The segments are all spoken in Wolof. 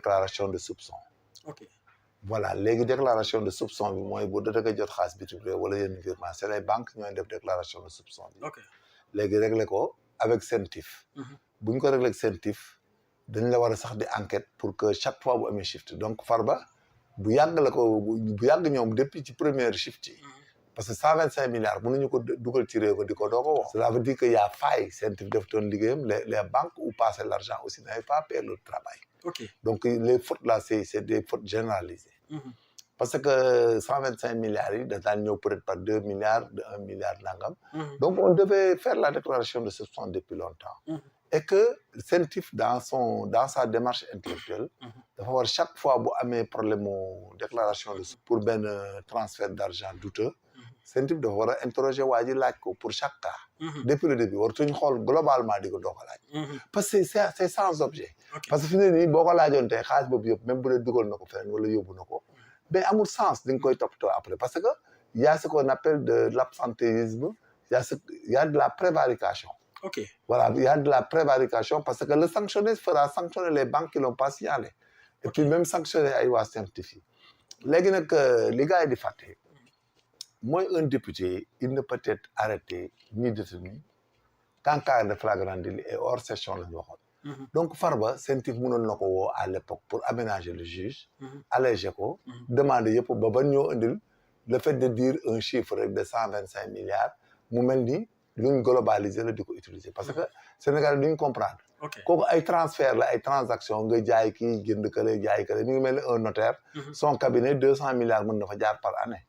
déclaration de soupçon. ok Voilà léegi déclaration de soupçon bi mooy bu dee jot xaalis bitim réew wala yenn virement c'est les banques ñooy def déclaration de soupçon bi. ok léegi réglé ko avec CENTIF. bu ñu ko réglé ak CENTIF dañ la war a sax di enquête pour que chaque fois bu amee shift donc Farba bu yàgg la ko bu yàgg ñoom depuis ci première shift yi. parce que 125 milliards mënuñu ko dugal ci réew ko di ko doo ko wax. cela veut dire que y a faille CENTIF def doon liggéeyam les banques où passait l'argent aussi n'avaient pas fait leur travail. ok donc les fautes là c'est des fautes généralisées. parce que 125 milliards yi da daan ñëw peut-être par 2 milliards de 1 milliard nangam. donc on devait faire la déclaration de soupçon depuis longtemps. et que CENTIF dans sa démarche intellectuelle dafa war chaque fois bu amee problème mu déclaration de pour benn transfert d'argent douteux CENTIF dafa war a interroger waa ji laaj ko pour chaque cas. depuis le début waratuñu xool globalement di ko doog a laaj. parce que c'est sans objet. parce que fi mu ne nii boo ko laajoon tey xaalis boobu yëpp même bu dee dugal na ko feneen wala yóbbu na ko mais amul sens di nga koy toppatoo après parce que y a ce qu'on appelle de l'absentéisme y a de la prévarication. ok voilà il y a de la prévarication parce que le sanctionnaire fera sanctionner les banques qui l'ont pas signalé. et puis même sanctionner ay waa CENTIF yi. léegi nag li gars yi di fàtte mooy un député il ne peut être arrêté ni détenu qu'en cas de flagrant délit et hors session la ñu waxoon. donc Farba CENTIF mënoon na ko woo à l'époque pour aménager le juge. alléger ko. demander yëpp ba ñoo indil le fait de dire un chiffre rek de 125 milliards mu mel ni luñ globaliser la di ko utiliser parce que Sénégal duñ comprendre. kooku ay transfert la ay transaction nga jaay kii jënd kële jaay kële mi ngi mel ni un notaire. son cabinet 200 milliards mën na fa jaar par année.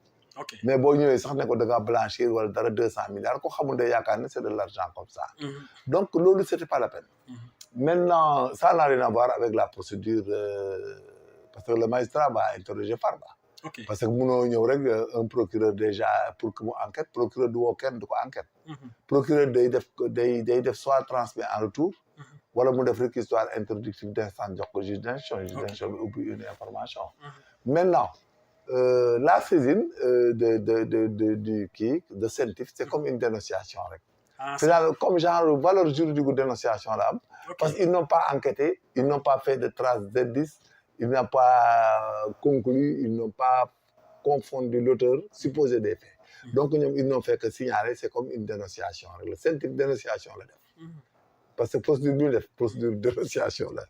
mais boo ñëwee sax ne ko da ngaa blanchir wala dara 200 milliards ko xamul day yaakaar ne c'est de l'argent comme ça. donc loolu c'était pas la peine. maintenant ça n'a rien à voir avec la procédure parce que le magistrat va interroger Farba. parce que mënoo ñëw rek un procureur déjà pour que mu enquête procureur du woo kenn du ko enquête. procureur day def soit transmet en retour. wala mu def réquisitoire introductif d'instance jox ko juge d'instruction bi ubbi une information. maintenant la saisine de CENTIF c'est comme une dénonciation rek. finalement comme genre valeur juridique de dénonciation la am. parce qu'ils n'ont pas enquêté ils n'ont pas fait de traces d'indices. Ils n'ont pas conclu, ils n'ont pas confondu l'auteur supposé des faits. Donc, ils n'ont fait que signaler, c'est comme une dénonciation. Le CENTIF dénonciation, là. Parce que procédure de dénonciation, là.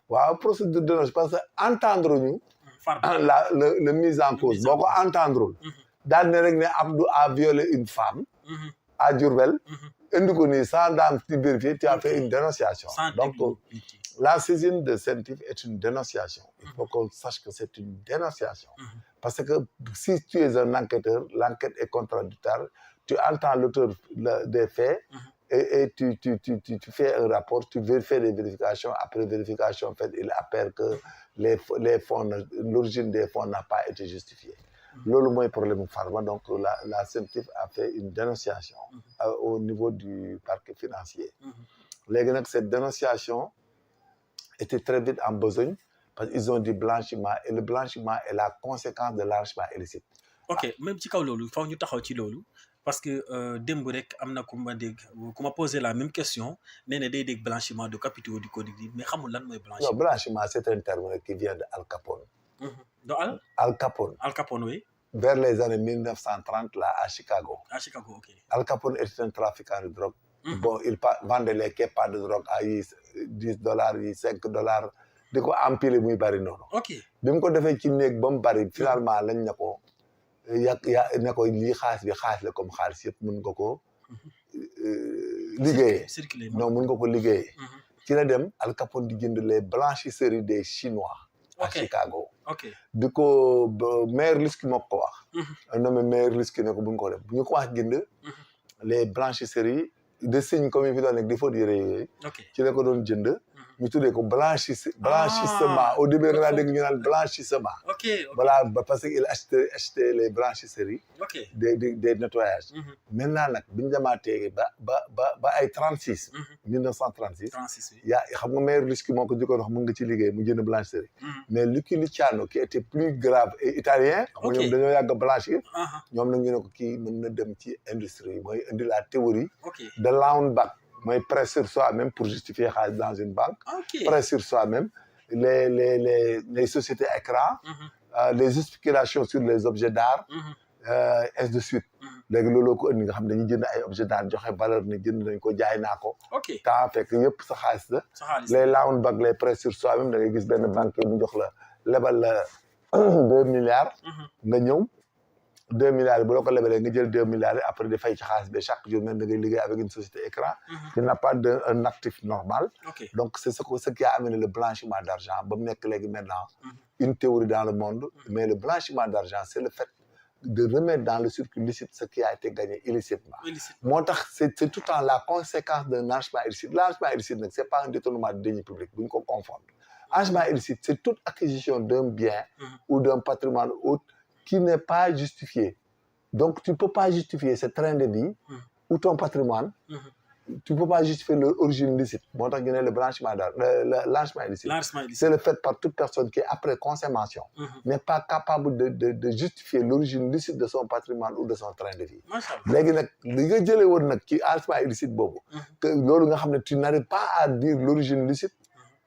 Voilà, procédure de dénonciation. Parce que entendre nous, le mise en cause, beaucoup entendre. Dans le règne, Abdou a violé une femme à Diourbel. Sans dame vérifier, tu as fait une dénonciation. Donc, la saisine de CENTIF est une dénonciation. Il faut qu'on sache que c'est une dénonciation. Parce que si tu es un enquêteur, l'enquête est contradictoire. Tu entends l'auteur des faits et tu fais un rapport, tu fais des vérifications. Après vérification faite, il appelle que l'origine des fonds n'a pas été justifiée. Loolu mooy problème Farba donc la CENTIF a fait une dénonciation au niveau du parquet financier. Léegi nag cette dénonciation était très vite en besogne parce qu'ils ont dit blanchiment et le blanchiment est la conséquence de l'enrichissement illicite. Même ci kaw loolu foog ñu taxaw ci loolu parce que démb rek am na ku ma posé la même question nee na day dégg blanchiment de capitaux du code mais xamul lan mooy blanchiment. Non, blanchiment c'est un terme qui vient de Al Capone. Al Capone, oui. Vers les années 1930 là à Chicago. Al Capone était un trafiquant de drogue. Bon, il vendait les kepa de drogue à $10, $5. di ko empiler muy bari noonu. bi mu ko defee ci néeg ba mu bari finalement lañ ne ko ne ko lii xaalis la comme xaalis yëpp mën nga ko liggéeyee. non mën nga ko liggéeyee. ci la dem Al Capone di jënd les blanchisseries des Chinois. à Chicago. di ko maire Liski moo ko wax. un nommé maire Liski ne ko bu ñu ko def bu ñu ko wax jënd. les blanchisseries de signes comme yi fi doon nekk di faute yére yooyu. ci la ko doon jënd. ñu tuddee ko blanchissement au début nga dégg ñu naan blanchissement. voilà parce que il achetait les blanchisseries. des nettoyages. maintenant nag bi ñu demaatee ba ay 36. 1936. yaa xam nga maire Liski moo ko jëkkoon wax mën nga ci liggéey mu jënd blanchisserie. mais Lucky Luciano qui était plus grave et italien. xam nga ñoom dañoo yàgg a blanchir. ñoom nag ñu ne ko kii mën na dem ci industrie mooy indi la théorie. de Lawrenbach. mooy prêt sur soi-même pour justifier xaalis dans une banque. Prêt sur soi-même les sociétés écran, les spéculations sur les objets d'art, ainsi de suite. léegi looloo ko indi nga xam ne dañuy jënd ay objets d'art joxe valeur ni jënd nañ ko jaay naa ko. ok temps fekk yëpp sa xaalis la. sa xaalis les loan bank les prêts sur soi-même da ngay gis benn banque mu jox la lebal la 2 milliards. nga ñëw 2 milliards yi bu la ko lebalee nga jël 2 milliards yi après di fay ci xaalis bi chaque jour même da ngay liggéey avec une société écran. qui n'a pas un actif normal. ok donc c'est ce qui a amené le blanchiment d'argent ba mu nekk léegi maintenant une théorie dans le monde. mais le blanchiment d'argent c'est le fait de remettre dans le circuit licite ce qui a été gagné illicitement. moo tax c'est tout le temps la conséquence d'un enrichissement illicite. L'enrichissement illicite nag c'est pas un détournement de deniers publics bu ñu ko confondre. Enrichissement illicite c'est toute acquisition d'un bien ou d'un patrimoine autre qui n'est pas justifié. Donc tu peux pas justifier ce train de vie ou ton patrimoine. Tu peux pas justifier leur origine licite. moo tax ñu ne le blanchiment d'argent, l'enrichissement illicite. C'est le fait par toute personne qui après consommation n'est pas capable de justifier l'origine licite de son patrimoine ou de son train de vie. léegi nag li nga jëlee woon nag ci enrichissement illicite boobu que loolu nga xam ne tu n'arrives pas à dire l'origine licite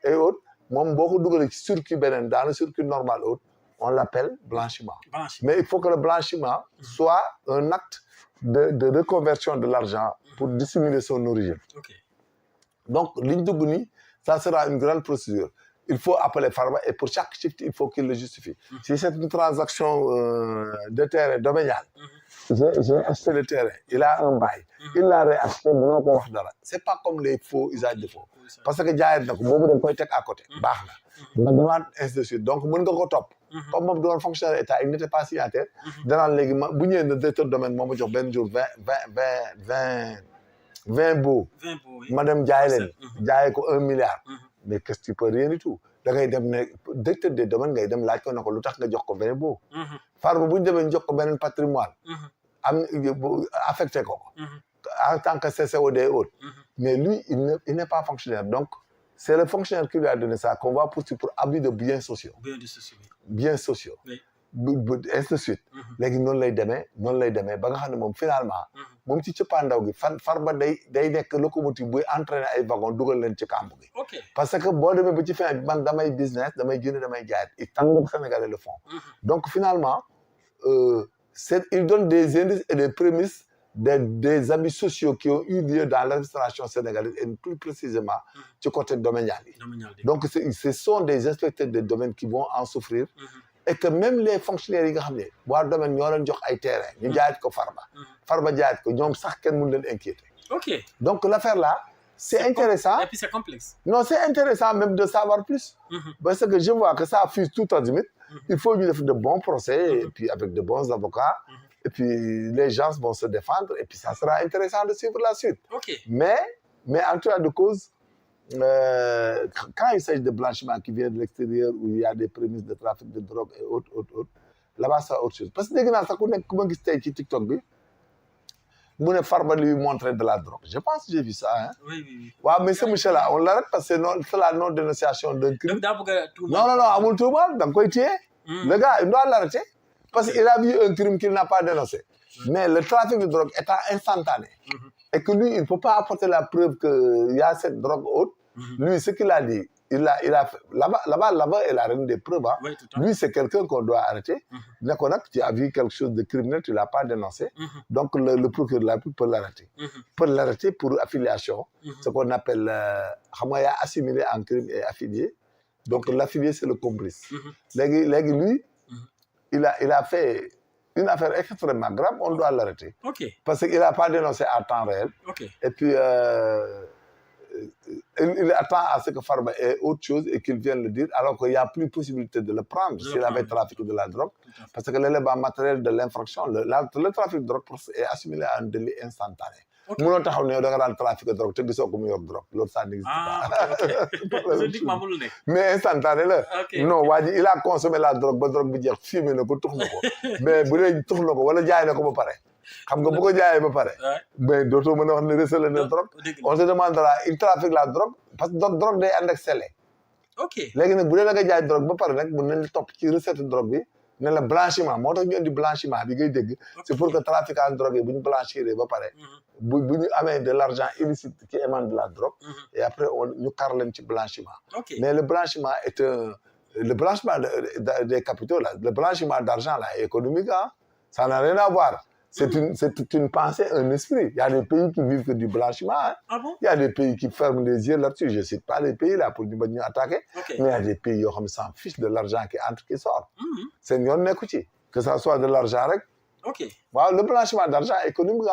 et autres moom boo ko dugalee ci circuit beneen dans le circuit normal autre on l'appelle blanchiment. Mais il faut que le blanchiment soit un acte de reconversion de l'argent pour dissimuler son origine. Donc, ligne de Bouni, ça sera une grande procédure. Il faut appeler Farba et pour chaque shift, il faut qu'il le justifie. Si c'est une transaction de terrain domanial, j'ai acheté le terrain, il a un bail, il l'a réacheté, c'est pas comme les faux usages de faux. Parce que jaayet na ko boobu dañ koy teg à côté baax na nga demaat ainsi de suite donc mën nga ko topp comme moom doon fonctionnaire état il n'était pas signataire danaan léegi ma bu ñëwee na directeur domaine moo ma jox benn jour 20 baux ma dem jaay leen jaayee ko 1 milliard mais qu'est-ce que tu peux rien du tout da ngay dem ne directeur des domaines ngay dem laaj ko ne ko lu tax nga jox ko 20 baux Farba bu ñu demee jox ko beneen patrimoine am affecté ko en tant que CCOD et autres. Mais lui, il n'est pas fonctionnaire. Donc, c'est le fonctionnaire qui lui a donné ça qu'on va poursuivre pour abus de biens sociaux. Biens sociaux. Oui. Ainsi de suite. léegi noonu lay demee ba nga xam ne moom finalement moom ci cëppaandaw gi Farba day nekk locomotive buy entraîner ay wagon dugal leen ci kàmb gi. parce que boo demee ba ci fin man damay business damay jënd damay jaayat et tant que Sénégalais le font. Donc finalement il donne des indices et des prémices des abus sociaux qui ont eu lieu dans l'administration sénégalaise et plus précisément du côté domanial. Donc ce sont des inspecteurs des domaines qui vont en souffrir et que même les fonctionnaires yi nga xam ne waa domaine ñoo leen jox ay terrain ñu jaayat ko Farba jaayat ko ñoom sax kenn mënu leen inquiéter. Donc l'affaire là c'est intéressant. Et puis c'est complexe. Non, c'est intéressant même de savoir plus. Parce que je vois que ça fuse tout azimut. Il faut lui faire de bons procès et puis avec de bons avocats. Et puis les gens vont se défendre et puis ça sera intéressant de suivre la suite. Mais en tout cas de cause, quand il s'agit de blanchiment qui vient de l'extérieur où il y a des prémices de trafic de drogue et autres, là-bas c'est autre chose. Parce que dès que ça connaît comment gis tey ci TikTok bi mu ne Farba lui montrer de la drogue. Je pense que j'ai vu ça. Hein? Oui. Ouais, mais ce monsieur-là, on l'arrête parce que c'est la non-dénonciation d'un crime. Non, amul tuumal, da nga koy téye. Le gars, il doit l'arrêter. Parce qu'il a vu un crime qu'il n'a pas dénoncé. Mais le trafic de drogue étant instantané, et que lui, il ne peut pas apporter la preuve qu'il y a cette drogue haute, lui, ce qu'il a dit, il a fait, là-bas, il a rendu des preuves. Hein. Lui, c'est quelqu'un qu'on doit arrêter. Tu as vu quelque chose de criminel, tu ne l'as pas dénoncé. Donc, le procureur de la République peut l'arrêter. Peut l'arrêter pour affiliation, ce qu'on appelle assimilé en crime et affilié. Donc, l'affilié, c'est le complice. Lui, il a fait une affaire extrêmement grave, on doit l'arrêter. Parce qu'il n'a pas dénoncé à temps réel. Et puis, il attend à ce que Farba ait autre chose et qu'il vienne le dire, alors qu'il n'y a plus possibilité de le prendre s'il avait trafiqué de la drogue. Parce que l'élément matériel de l'infraction, le trafic de drogue est assimilé à un délit instantané. Mënoo taxaw ne da nga daan trafic de drogue te gisoo ko mu yor drogue loolu ça n'existe pas. Mais instantané la. Non waa ji il a consommé la drogue ba drogue bi jeex fumé na ko tux na ko mais bu dee tux na ko wala jaay na ko ba pare xam nga bu ko jaayee ba pare mais dootoo mën a wax ne recelé na drogue. On se demandera il trafique la drogue parce que drogue day ànd ak scellé. Léegi nag bu dee da nga jaay drogue ba pare nag mën nañ topp ci recette drogue bi ne la blanchiment moo tax ñu indi blanchiment bi ngay dégg c'est pour que trafiquant drogue yi bu ñu blanchir ba pare bu ñu amee de l'argent illicite qui émane de la drogue et après ñu kar leen ci blanchiment mais le blanchiment est le blanchiment des capitaux là le blanchiment d'argent là est économique hein ça n'a rien à voir c'est une pensée, un esprit. Il y a des pays qui vivent que du blanchiment. Hein. Ah bon? Il y a des pays qui ferment les yeux là-dessus. Je ne cite pas les pays là pour nous attaquer. Mais il y a des pays qui s'en fichent de l'argent qui entre, qui sort. C'est une écoutille. Que ça soit de l'argent. Voilà, le blanchiment d'argent économique,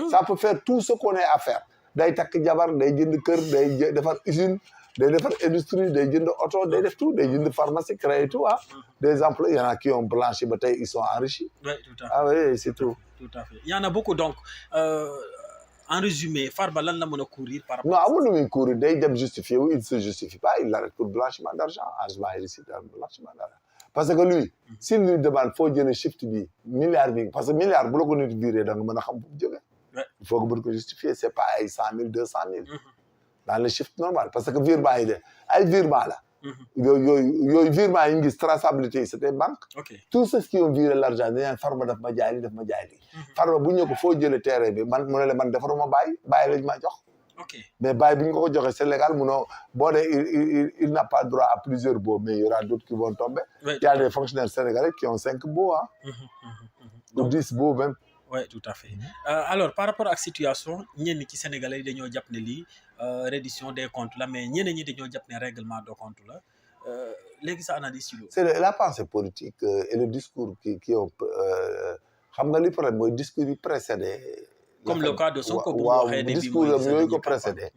ça peut faire tout ce qu'on est à faire. Day takk jabar, day jënd kër, day defar usine, day defar industrie, day jënd auto, day def tout, day jënd pharmacie, créer tout. Hein. Des emplois, il y en a qui ont blanchi, mais ils sont enrichis. Oui, tout à fait. Ah oui, c'est tout. Tout à fait. Il y en a beaucoup donc. En résumé, Farba lan la mën a courir par rapport. Non, amul lu muy courir day dem justifier ou il ne se justifie pas, il l'arrête pour blanchiment d'argent, enrichissement illicite, blanchiment d'argent. Parce que lui, s'il lui demande, faut jënd shift bi milliard bi parce que milliard bu la ko nit viré da nga mën a xam fu mu jógee. Il faut que mën ko justifier, c'est pas ay 100 000, 200 000. Dans le shift normal parce que virement yi de ay virement la. yooyu virement yi ngi gis traçabilité yi c'était banque. Tous ceux qui ont viré l'argent dañu Farba daf ma jaay li daf ma jaay li. Farba bu ñu ko foo jëlee terrain bi man mu ne la man defaruma bàyyi lañ ma jox. Mais bàyyi bu ñu ko joxee c'est légal munoo boo dee il n'a pas droit à plusieurs baux mais il y aura d'autres qui vont tomber. Il y a des fonctionnaires sénégalais qui ont 5 baux hein. Ou 10 baux même. Oui, tout à fait. Alors, par rapport à la situation, ñenn ci Sénégalais yi dañoo jàpp ne lii reddition des comptes la mais ñeneen ñi dañoo jàpp ne règlement de compte la léegi sa analyse ci loolu. C'est la pensée politique et le discours qui ont xam nga li problème mooy discours yi précédé. Comme le cas de Sonko bu waaw discours yooyu ko précédé.